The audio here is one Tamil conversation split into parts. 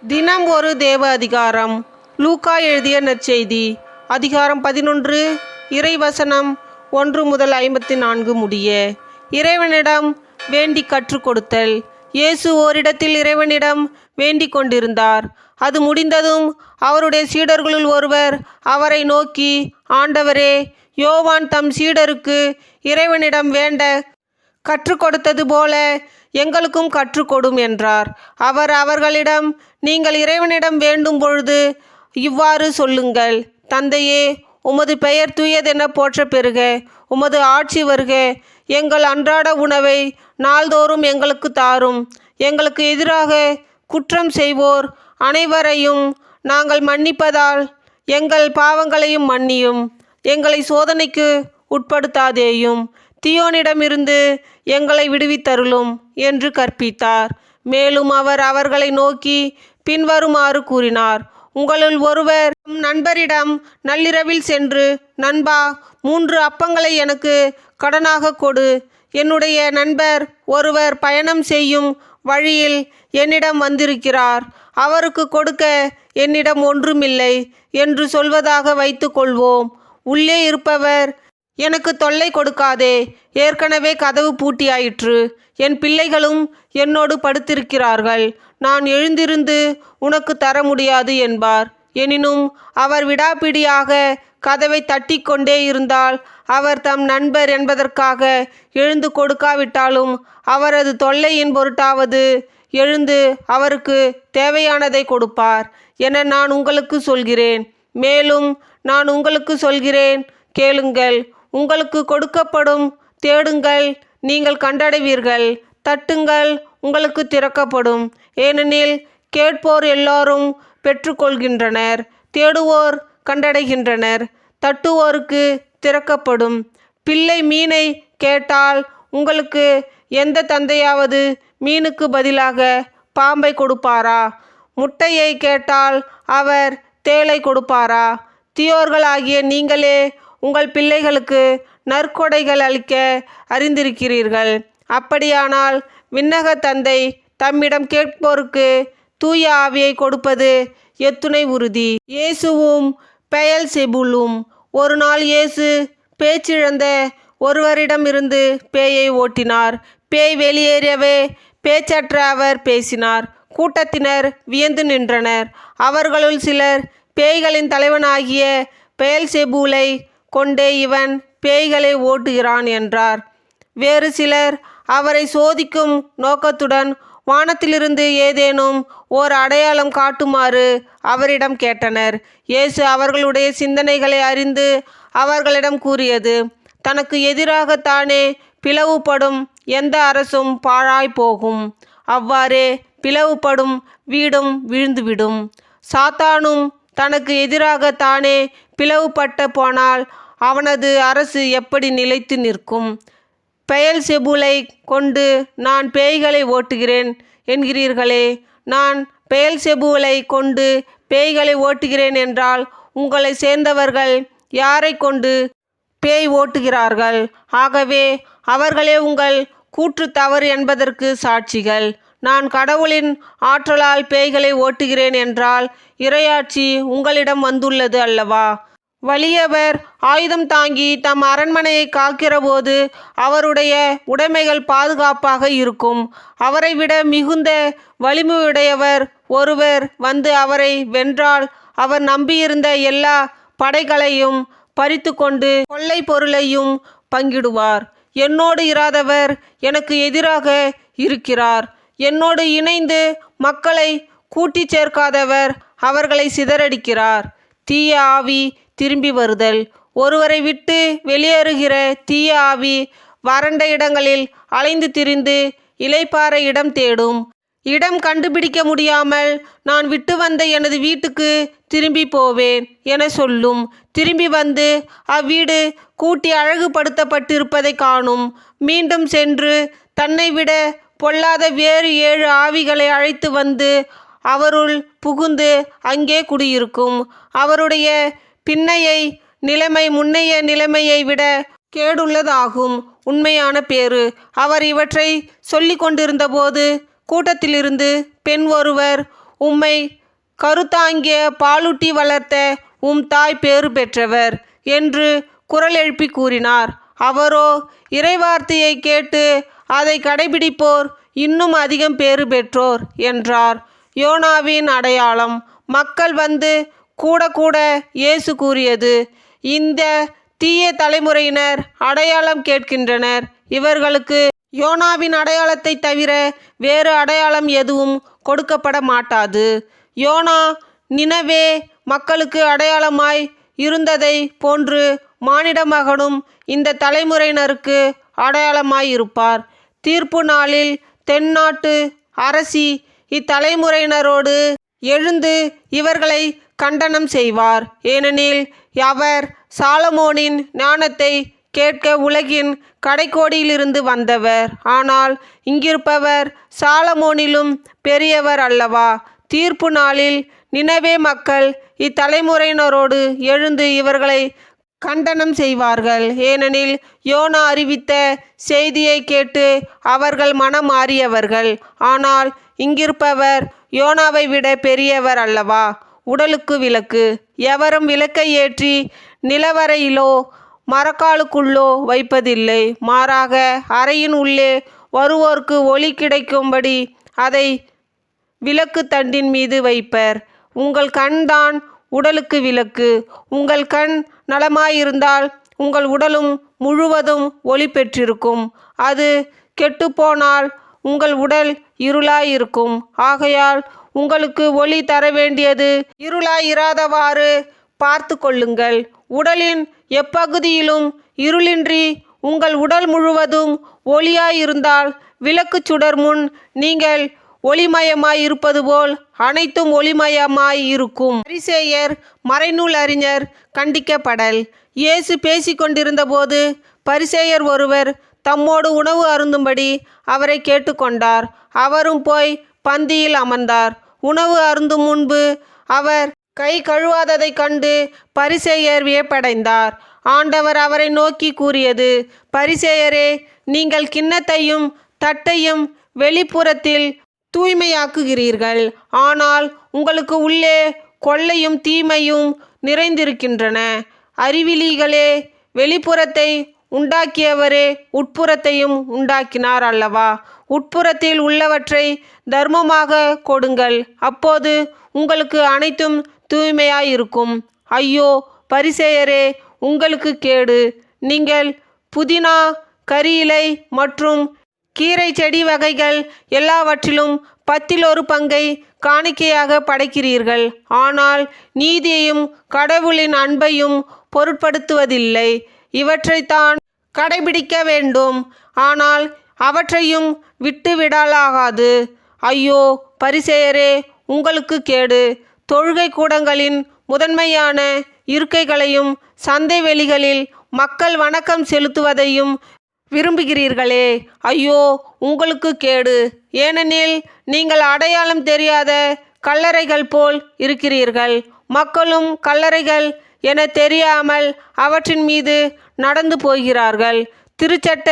தினம் ஒரு தேவ அதிகாரம். லூக்கா எழுதிய நற்செய்தி அதிகாரம் 11 இறைவசனம் 1 முதல் 54 முடிய. இறைவனிடம் வேண்டி கற்றுக் கொடுத்தல். இயேசு ஓரிடத்தில் இறைவனிடம் வேண்டிக் கொண்டிருந்தார். அது முடிந்ததும் அவருடைய சீடர்களுள் ஒருவர் அவரை நோக்கி, ஆண்டவரே, யோவான் தம் சீடருக்கு இறைவனிடம் வேண்ட கற்றுக் கொடுத்தது போல எங்களுக்கும் கற்றுக்கொடும் என்றார். அவர் அவர்களிடம், நீங்கள் இறைவனிடம் வேண்டும் பொழுது இவ்வாறு சொல்லுங்கள்: தந்தையே, உமது பெயர் தூயதென போற்ற பெறுக, உமது ஆட்சி வருக, எங்கள் அன்றாட உணவை நாள்தோறும் எங்களுக்கு தாரும், எங்களுக்கு எதிராக குற்றம் செய்வோர் அனைவரையும் நாங்கள் மன்னிப்பதால் எங்கள் பாவங்களையும் மன்னியும், எங்களை சோதனைக்கு உட்படுத்தாதேயும், தீயோனிடமிருந்து எங்களை விடுவித்தருளும் என்று கற்பித்தார். மேலும் அவர் அவர்களை நோக்கி பின்வருமாறு கூறினார்: உங்களுள் ஒருவர் நண்பரிடம் நள்ளிரவில் சென்று, நண்பா, 3 அப்பங்களை எனக்கு கடனாக கொடு, என்னுடைய நண்பர் ஒருவர் பயணம் செய்யும் வழியில் என்னிடம் வந்திருக்கிறார், அவருக்கு கொடுக்க என்னிடம் ஒன்றுமில்லை என்று சொல்வதாக வைத்து கொள்வோம். உள்ளே இருப்பவர், எனக்கு தொல்லை கொடுக்காதே, ஏற்கனவே கதவு பூட்டியாயிற்று, என் பிள்ளைகளும் என்னோடு படுத்திருக்கிறார்கள், நான் எழுந்திருந்து உனக்கு தர முடியாது என்பார். எனினும் அவர் விடாப்பிடியாக கதவை தட்டி கொண்டே இருந்தால், அவர் தம் நண்பர் என்பதற்காக எழுந்து கொடுக்காவிட்டாலும் அவரது தொல்லையின் பொருட்டாவது எழுந்து அவருக்கு தேவையானதை கொடுப்பார் என நான் உங்களுக்கு சொல்கிறேன். மேலும் நான் உங்களுக்கு சொல்கிறேன், கேளுங்கள், உங்களுக்கு கொடுக்கப்படும், தேடுங்கள், நீங்கள் கண்டடைவீர்கள், தட்டுங்கள், உங்களுக்கு திறக்கப்படும். ஏனெனில் கேட்போர் எல்லோரும் பெற்றுக்கொள்கின்றனர், தேடுவோர் கண்டடைகின்றனர், தட்டுவோருக்கு திறக்கப்படும். பிள்ளை மீனை கேட்டால் உங்களுக்கு எந்த தந்தையாவது மீனுக்கு பதிலாக பாம்பை கொடுப்பாரா? முட்டையை கேட்டால் அவர் தேளை கொடுப்பாரா? தீயோர்களாகிய நீங்களே உங்கள் பிள்ளைகளுக்கு நற்கொடைகள் அளிக்க அறிந்திருக்கிறீர்கள். அப்படியானால் விண்ணக தந்தை தம்மிடம் கேட்போருக்கு தூய ஆவியை கொடுப்பது எத்துணை உறுதி. இயேசுவும் பெயல்செபூலும். ஒரு நாள் இயேசு பேச்சிழந்த ஒருவரிடமிருந்து பேயை ஓட்டினார். பேய் வெளியேறவே பேச்சற்ற அவர் பேசினார். கூட்டத்தினர் வியந்து நின்றனர். அவர்களுள் சிலர், பேய்களின் தலைவனாகிய பெயல்செபூலை கொண்டே இவன் பேய்களை ஓட்டுகிறான் என்றார். வேறு சிலர் அவரை சோதிக்கும் நோக்கத்துடன் வானத்திலிருந்து ஏதேனும் ஓர் அடையாளம் காட்டுமாறு அவரிடம் கேட்டனர். இயேசு அவர்களுடைய சிந்தனைகளை அறிந்து அவர்களிடம் கூறியது: தனக்கு எதிராக தானே பிளவுபடும் எந்த அரசும் பாழாய் போகும், அவ்வாறே பிளவுபடும் வீடும் விழுந்துவிடும். சாத்தானும் தனக்கு எதிராக தானே பிளவுபட்ட போனால் அவனது அரசு எப்படி நிலைத்து நிற்கும்? பெயல்செபூலை கொண்டு நான் பேய்களை ஓட்டுகிறேன் என்கிறீர்களே, நான் பெயல்செபூலை கொண்டு பேய்களை ஓட்டுகிறேன் என்றால் உங்களை சேர்ந்தவர்கள் யாரை கொண்டு பேய் ஓட்டுகிறார்கள்? ஆகவே அவர்களே உங்கள் கூற்று தவறு என்பதற்கு சாட்சிகள். நான் கடவுளின் ஆற்றலால் பேய்களை ஓட்டுகிறேன் என்றால் இறையாட்சி உங்களிடம் வந்துள்ளது அல்லவா? வலியவர் ஆயுதம் தாங்கி தம் அரண்மனையை காக்கிறபோது அவருடைய உடைமைகள் பாதுகாப்பாக இருக்கும். அவரை விட மிகுந்த வலிமையுடையவர் ஒருவர் வந்து அவரை வென்றால் அவர் நம்பியிருந்த எல்லா படைகளையும் பறித்து கொண்டு கொள்ளை பொருளையும் பங்கிடுவார். என்னோடு இராதவர் எனக்கு எதிராக இருக்கிறார். என்னோடு இணைந்து மக்களை கூட்டிச் சேர்க்காதவர் அவர்களை சிதறடிக்கிறார். தீய ஆவி திரும்பி வருதல். ஒருவரை விட்டு வெளியேறுகிற தீய ஆவி வறண்ட இடங்களில் அலைந்து திரிந்து இளைப்பாற இடம் தேடும். இடம் கண்டுபிடிக்க முடியாமல், நான் விட்டு வந்த எனது வீட்டுக்கு திரும்பி போவேன் என சொல்லும். திரும்பி வந்து அவ்வீடு கூட்டி அழகுபடுத்தப்பட்டிருப்பதை காணும். மீண்டும் சென்று தன்னை விட பொல்லாத வேறு 7 ஆவிகளை அழைத்து வந்து அவருள் புகுந்து அங்கே குடியிருக்கும். அவருடைய பின்னைய நிலைமை முன்னைய நிலைமையை விட கேடுள்ளதாகும். உண்மையான பேறு. அவர் இவற்றை சொல்லி கொண்டிருந்தபோது கூட்டத்திலிருந்து பெண் ஒருவர் உம்மை கருத்தாங்கிய பாலூட்டி வளர்த்த உம் தாய் பேறு பெற்றவர் என்று குரல் எழுப்பி கூறினார். அவரோ இறைவார்த்தையை கேட்டு அதை கடைபிடிப்போர் இன்னும் அதிகம் பேறு பெற்றோர் என்றார். யோனாவின் அடையாளம். மக்கள் வந்து கூட கூட இயேசு கூறியது, இந்த தீய தலைமுறையினர் அடையாளம் கேட்கின்றனர். இவர்களுக்கு யோனாவின் அடையாளத்தை தவிர வேறு அடையாளம் எதுவும் கொடுக்கப்பட மாட்டாது. யோனா நினவே மக்களுக்கு அடையாளமாய் இருந்ததை போன்று மானிட மகனும் இந்த தலைமுறையினருக்கு அடையாளமாய் இருப்பார். தீர்ப்பு நாளில் தென்னாட்டு அரசி இத்தலைமுறையினரோடு எழுந்து இவர்களை கண்டனம் செய்வார். ஏனெனில் அவர் சாலமோனின் ஞானத்தை கேட்க உலகின் கடைக்கோடியிலிருந்து வந்தவர். ஆனால் இங்கிருப்பவர் சாலமோனிலும் பெரியவர் அல்லவா? தீர்ப்பு நாளில் நினவே மக்கள் இத்தலைமுறையினரோடு எழுந்து இவர்களை கண்டனம் செய்வார்கள். ஏனெனில் யோனா அறிவித்த செய்தியை கேட்டு அவர்கள் மனம் மாறியவர்கள். ஆனால் இங்கிருப்பவர் யோனாவை விட பெரியவர் அல்லவா? உடலுக்கு விளக்கு. எவரும் விளக்கை ஏற்றி நிலவறையிலோ மரக்காலுக்குள்ளோ வைப்பதில்லை. மாறாக அறையின் உள்ளே வருவோர்க்கு ஒளி கிடைக்கும்படி அதை விளக்கு தண்டின் மீது வைப்பர். உங்கள் கண் தான் உடலுக்கு விளக்கு. உங்கள் கண் நலமாயிருந்தால் உங்கள் உடலும் முழுவதும் ஒளி பெற்றிருக்கும். அது கெட்டுப்போனால் உங்கள் உடல் இருளாயிருக்கும். ஆகையால் உங்களுக்கு ஒளி தர வேண்டியது இருளாயிராதவாறு பார்த்து கொள்ளுங்கள். உடலின் எப்பகுதியிலும் இருளின்றி உங்கள் உடல் முழுவதும் ஒளியாயிருந்தால் விளக்கு சுடர் முன் நீங்கள் ஒளிமயமாய் இருப்பது போல் அனைத்தும் ஒளிமயமாய் இருக்கும். பரிசேயர் மறைநூல் அறிஞர் கண்டிக்கப்படல். இயேசு பேசிக்கொண்டிருந்த போது பரிசேயர் ஒருவர் தம்மோடு உணவு அருந்தும்படி அவரை கேட்டுக்கொண்டார். அவரும் போய் பந்தியில் அமர்ந்தார். உணவு அருந்தும் முன்பு அவர் கை கழுவாததைக் கண்டு பரிசேயர் வியப்படைந்தார். ஆண்டவர் அவரை நோக்கி கூறியது, பரிசேயரே, நீங்கள் கிண்ணத்தையும் தட்டையும் வெளிப்புறத்தில் தூய்மையாக்குகிறீர்கள். ஆனால் உங்களுக்கு உள்ளே கொள்ளையும் தீமையும் நிறைந்திருக்கின்றன. அறிவிலிகளே, வெளிப்புறத்தை உண்டாக்கியவரே உட்புறத்தையும் உண்டாக்கினார் அல்லவா? உட்புறத்தில் உள்ளவற்றை தர்மமாக கொடுங்கள், அப்போது உங்களுக்கு அனைத்தும் தூய்மையாயிருக்கும். ஐயோ பரிசேயரே, உங்களுக்கு கேடு! நீங்கள் புதினா, கறியிலை மற்றும் கீரை செடி வகைகள் எல்லாவற்றிலும் 10 பங்கை காணிக்கையாக படைக்கிறீர்கள். ஆனால் நீதியையும் கடவுளின் அன்பையும் பொருட்படுத்துவதில்லை. இவற்றைத்தான் கடைபிடிக்க வேண்டும், ஆனால் அவற்றையும் விட்டுவிடலாகாது. ஐயோ பரிசேயரே, உங்களுக்கு கேடு! தொழுகை கூடங்களின் முதன்மையான இருக்கைகளையும் சந்தை வெளிகளில் மக்கள் வணக்கம் செலுத்துவதையும் விரும்புகிறீர்களே. ஐயோ உங்களுக்கு கேடு! ஏனெனில் நீங்கள் அடையாளம் தெரியாத கல்லறைகள் போல் இருக்கிறீர்கள். மக்களும் கல்லறைகள் என தெரியாமல் அவற்றின் மீது நடந்து போகிறார்கள். திருச்சட்ட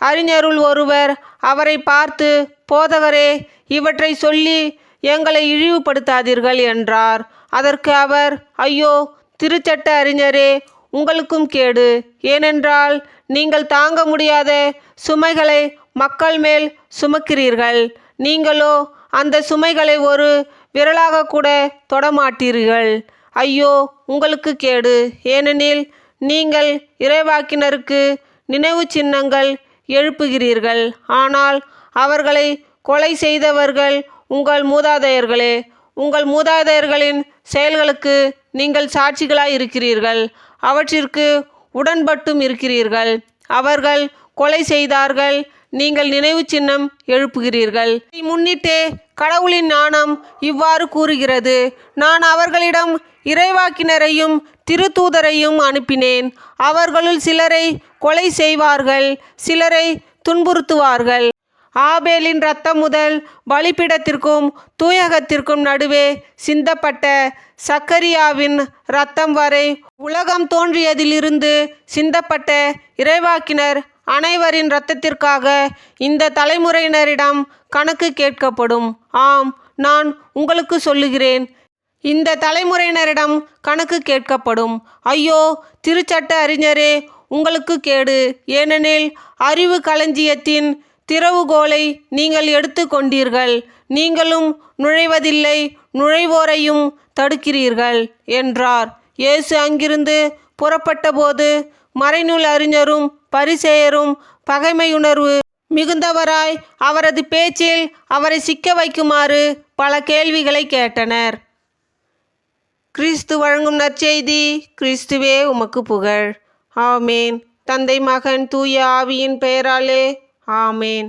அறிஞருள் ஒருவர் அவரை பார்த்து, போதகரே, இவற்றை சொல்லி எங்களை இழிவுபடுத்தாதீர்கள் என்றார். அதற்கு அவர், ஐயோ திருச்சட்ட அறிஞரே, உங்களுக்கும் கேடு! ஏனென்றால் நீங்கள் தாங்க முடியாத சுமைகளை மக்கள் மேல் சுமக்கிறீர்கள். நீங்களோ அந்த சுமைகளை ஒரு விரலாக கூட தொடமாட்டீர்கள். ஐயோ உங்களுக்கு கேடு! ஏனெனில் நீங்கள் இறைவாக்கினருக்கு நினைவு சின்னங்கள் எழுப்புகிறீர்கள். ஆனால் அவர்களை கொலை செய்தவர்கள் உங்கள் மூதாதையர்களே. உங்கள் மூதாதையர்களின் செயல்களுக்கு நீங்கள் சாட்சிகளாய் இருக்கிறீர்கள். அவற்றிற்கு உடன்பட்டும் இருக்கிறீர்கள். அவர்கள் கொலை செய்தார்கள், நீங்கள் நினைவு சின்னம் எழுப்புகிறீர்கள். இதை முன்னிட்டே கடவுளின் ஞானம் இவ்வாறு கூறுகிறது, நான் அவர்களிடம் இறைவாக்கினரையும் திருத்தூதரையும் அனுப்பினேன். அவர்களுள் சிலரை கொலை செய்வார்கள், சிலரை துன்புறுத்துவார்கள். ஆபேலின் இரத்தம் முதல் பலிபீடத்திற்கும் தூயகத்திற்கும் நடுவே சிந்தப்பட்ட சக்கரியாவின் இரத்தம் வரை உலகம் தோன்றியதிலிருந்து சிந்தப்பட்ட இறைவாக்கினர் அனைவரின் இரத்தத்திற்காக இந்த தலைமுறையினரிடம் கணக்கு கேட்கப்படும். ஆம், நான் உங்களுக்கு சொல்லுகிறேன், இந்த தலைமுறையினரிடம் கணக்கு கேட்கப்படும். ஐயோ, திருச்சட்ட அறிஞரே, உங்களுக்கு கேடு! ஏனெனில் அறிவு களஞ்சியத்தின் திறவுகோலை நீங்கள் எடுத்து கொண்டீர்கள், நீங்களும் நுழைவதில்லை, நுழைவோரையும் தடுக்கிறீர்கள் என்றார். இயேசு அங்கிருந்து புறப்பட்டபோது மறைநூல் அறிஞரும் பரிசேயரும் பகைமையுணர்வு மிகுந்தவராய் அவரது பேச்சில் அவரை சிக்க வைக்குமாறு பல கேள்விகளை கேட்டனர். கிறிஸ்து வழங்கும் நற்செய்தி. கிறிஸ்துவே உமக்கு புகழ். ஆமேன். தந்தை, மகன், தூய ஆவியின் பெயராலே ஆமேன்.